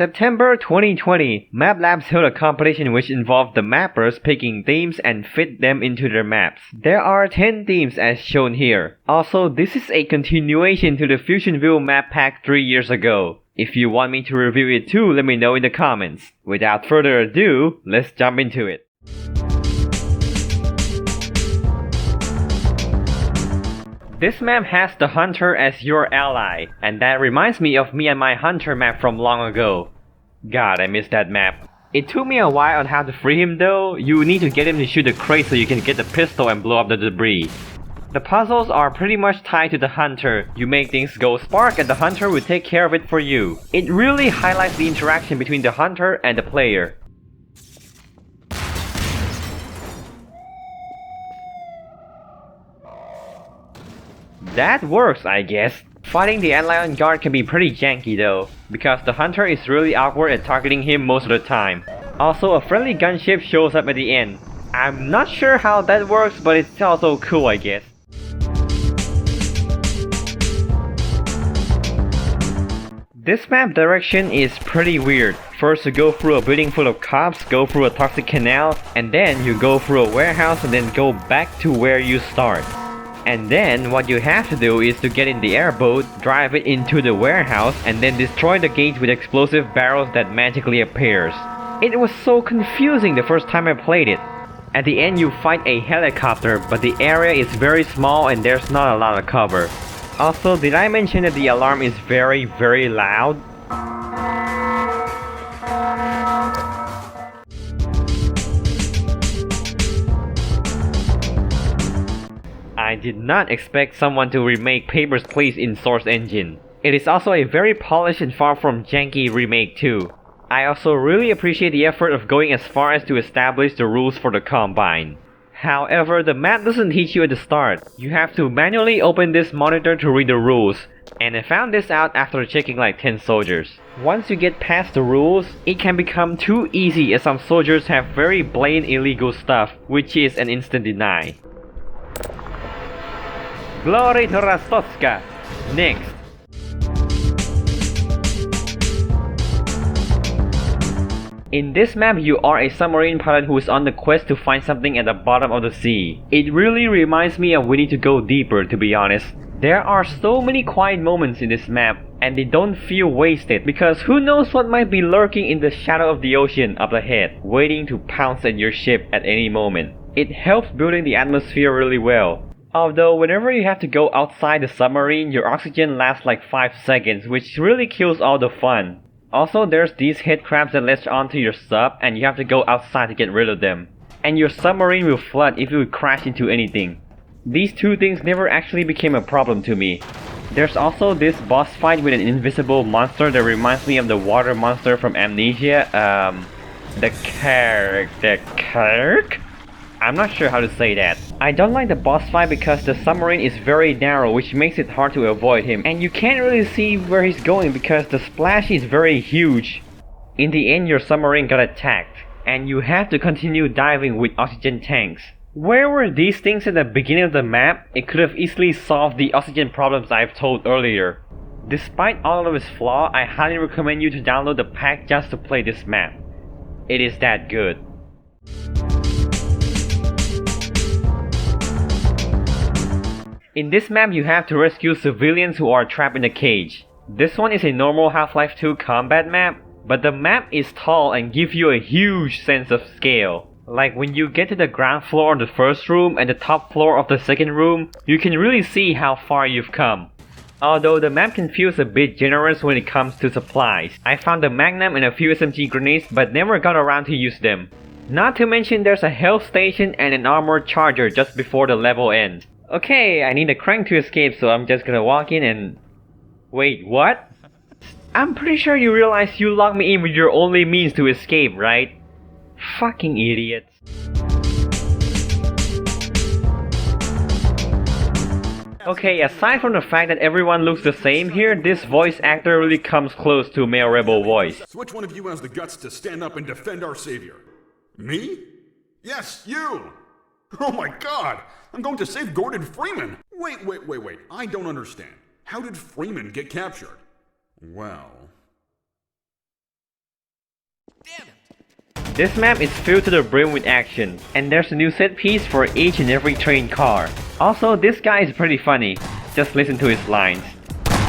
September 2020, Map Labs held a competition which involved the mappers picking themes and fit them into their maps. There are 10 themes as shown here. Also, this is a continuation to the FusionVille map pack 3 years ago. If you want me to review it too, let me know in the comments. Without further ado, let's jump into it. This map has the hunter as your ally, and that reminds me of me and my hunter map from long ago. God, I miss that map. It took me a while on how to free him though. You need to get him to shoot the crate so you can get the pistol and blow up the debris. The puzzles are pretty much tied to the hunter. You make things go spark and the hunter will take care of it for you. It really highlights the interaction between the hunter and the player. That works, I guess. Fighting the Antlion guard can be pretty janky though, because the hunter is really awkward at targeting him most of the time. Also, a friendly gunship shows up at the end. I'm not sure how that works, but it's also cool, I guess. This map direction is pretty weird. First you go through a building full of cops, go through a toxic canal, and then you go through a warehouse and then go back to where you start. And then what you have to do is to get in the airboat, drive it into the warehouse, and then destroy the gate with explosive barrels that magically appears. It was so confusing the first time I played it. At the end you fight a helicopter, but the area is very small and there's not a lot of cover. Also, did I mention that the alarm is very loud? I did not expect someone to remake Papers, Please in Source Engine. It is also a very polished and far from janky remake too. I also really appreciate the effort of going as far as to establish the rules for the Combine. However, the map doesn't teach you at the start. You have to manually open this monitor to read the rules, and I found this out after checking like 10 soldiers. Once you get past the rules, it can become too easy as some soldiers have very blatant illegal stuff, which is an instant deny. Glory to Rostowska! Next. In this map, you are a submarine pilot who is on the quest to find something at the bottom of the sea. It really reminds me of We Need to Go Deeper, to be honest. There are so many quiet moments in this map, and they don't feel wasted because who knows what might be lurking in the shadow of the ocean up ahead, waiting to pounce at your ship at any moment. It helps building the atmosphere really well. Although whenever you have to go outside the submarine, your oxygen lasts like 5 seconds, which really kills all the fun. Also, there's these head crabs that latch onto your sub and you have to go outside to get rid of them. And your submarine will flood if you crash into anything. These two things never actually became a problem to me. There's also this boss fight with an invisible monster that reminds me of the water monster from Amnesia. The Kirk? I'm not sure how to say that. I don't like the boss fight because the submarine is very narrow, which makes it hard to avoid him, and you can't really see where he's going because the splash is very huge. In the end, your submarine got attacked, and you have to continue diving with oxygen tanks. Where were these things at the beginning of the map? It could have easily solved the oxygen problems I've told earlier. Despite all of its flaws, I highly recommend you to download the pack just to play this map. It is that good. In this map, you have to rescue civilians who are trapped in a cage. This one is a normal Half-Life 2 combat map, but the map is tall and gives you a huge sense of scale. Like when you get to the ground floor of the first room and the top floor of the second room, you can really see how far you've come. Although the map can feel a bit generous when it comes to supplies. I found a Magnum and a few SMG grenades but never got around to use them. Not to mention there's a health station and an armored charger just before the level ends. Okay, I need a crank to escape, so I'm just gonna walk in and... Wait, what? I'm pretty sure you realize you locked me in with your only means to escape, right? Fucking idiots. Okay, aside from the fact that everyone looks the same here, this voice actor really comes close to male rebel voice. So which one of you has the guts to stand up and defend our savior? Me? Yes, you! Oh my god! I'm going to save Gordon Freeman! Wait. I don't understand. How did Freeman get captured? Well... Damn it! This map is filled to the brim with action, and there's a new set piece for each and every train car. Also, this guy is pretty funny. Just listen to his lines.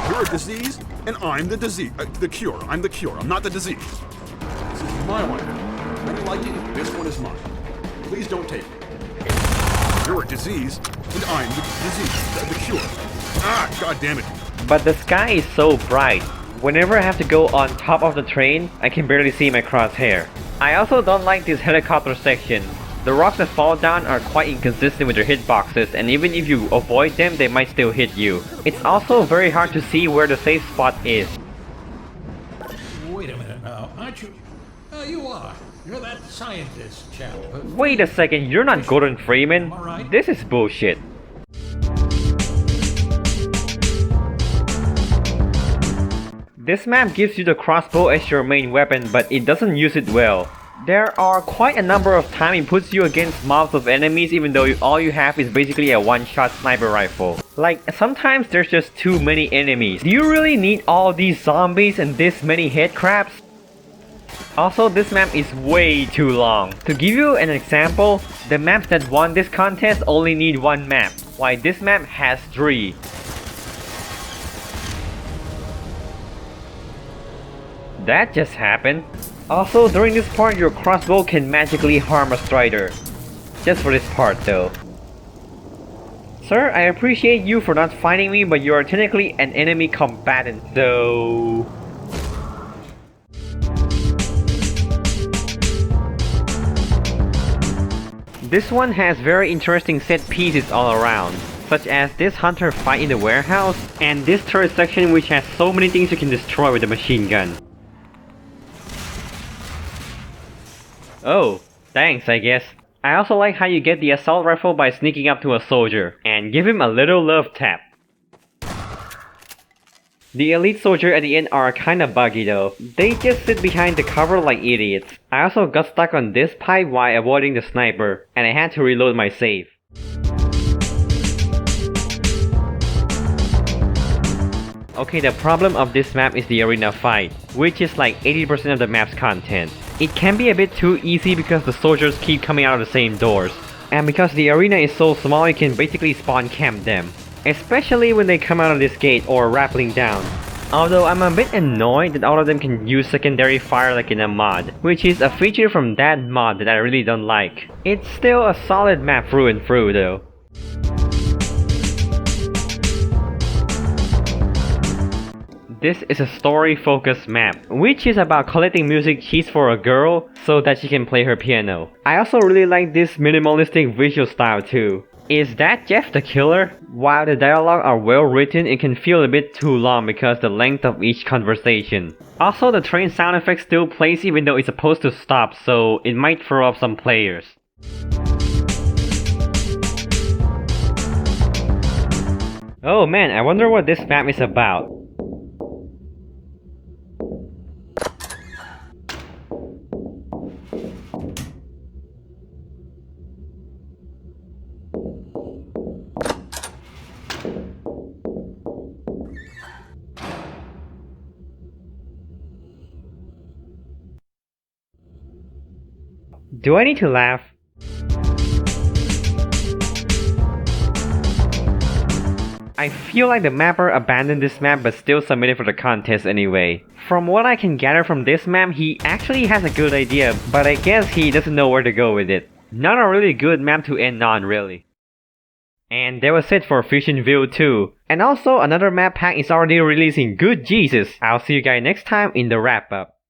You're a disease, and I'm the disease. The cure. I'm the cure. I'm not the disease. This is my life. Many like it. This one is mine. Please don't take it. You're a disease, and I'm the disease. The cure. Ah, god damn it. But the sky is so bright. Whenever I have to go on top of the train, I can barely see my crosshair. I also don't like this helicopter section. The rocks that fall down are quite inconsistent with their hitboxes, and even if you avoid them, they might still hit you. It's also very hard to see where the safe spot is. Wait a minute now, aren't you? You are. You're that scientist chap. Wait a second, you're not Gordon Freeman? Am I right? This is bullshit. This map gives you the crossbow as your main weapon, but it doesn't use it well. There are quite a number of times it puts you against mobs of enemies even though all you have is basically a one-shot sniper rifle. Like, sometimes there's just too many enemies. Do you really need all these zombies and this many head crabs? Also, this map is way too long. To give you an example, the maps that won this contest only need one map, while this map has 3. That just happened. Also, during this part, your crossbow can magically harm a strider. Just for this part though. Sir, I appreciate you for not fighting me, but you are technically an enemy combatant, so... This one has very interesting set pieces all around, such as this hunter fight in the warehouse, and this turret section which has so many things you can destroy with a machine gun. Oh, thanks I guess. I also like how you get the assault rifle by sneaking up to a soldier, and give him a little love tap. The elite soldier at the end are kinda buggy though. They just sit behind the cover like idiots. I also got stuck on this pipe while avoiding the sniper, and I had to reload my save. Okay, the problem of this map is the arena fight, which is like 80% of the map's content. It can be a bit too easy because the soldiers keep coming out of the same doors. And because the arena is so small, you can basically spawn camp them. Especially when they come out of this gate or rappelling down. Although I'm a bit annoyed that all of them can use secondary fire like in a mod, which is a feature from that mod that I really don't like. It's still a solid map through and through though. This is a story-focused map, which is about collecting music keys for a girl so that she can play her piano. I also really like this minimalistic visual style too. Is that Jeff the Killer? While the dialogue are well written, it can feel a bit too long because the length of each conversation. Also, the train sound effect still plays even though it's supposed to stop, so it might throw off some players. Oh man, I wonder what this map is about. Do I need to laugh? I feel like the mapper abandoned this map but still submitted for the contest anyway. From what I can gather from this map, he actually has a good idea, but I guess he doesn't know where to go with it. Not a really good map to end on, really. And that was it for FusionVille2. And also, another map pack is already releasing. Good Jesus! I'll see you guys next time in the wrap up.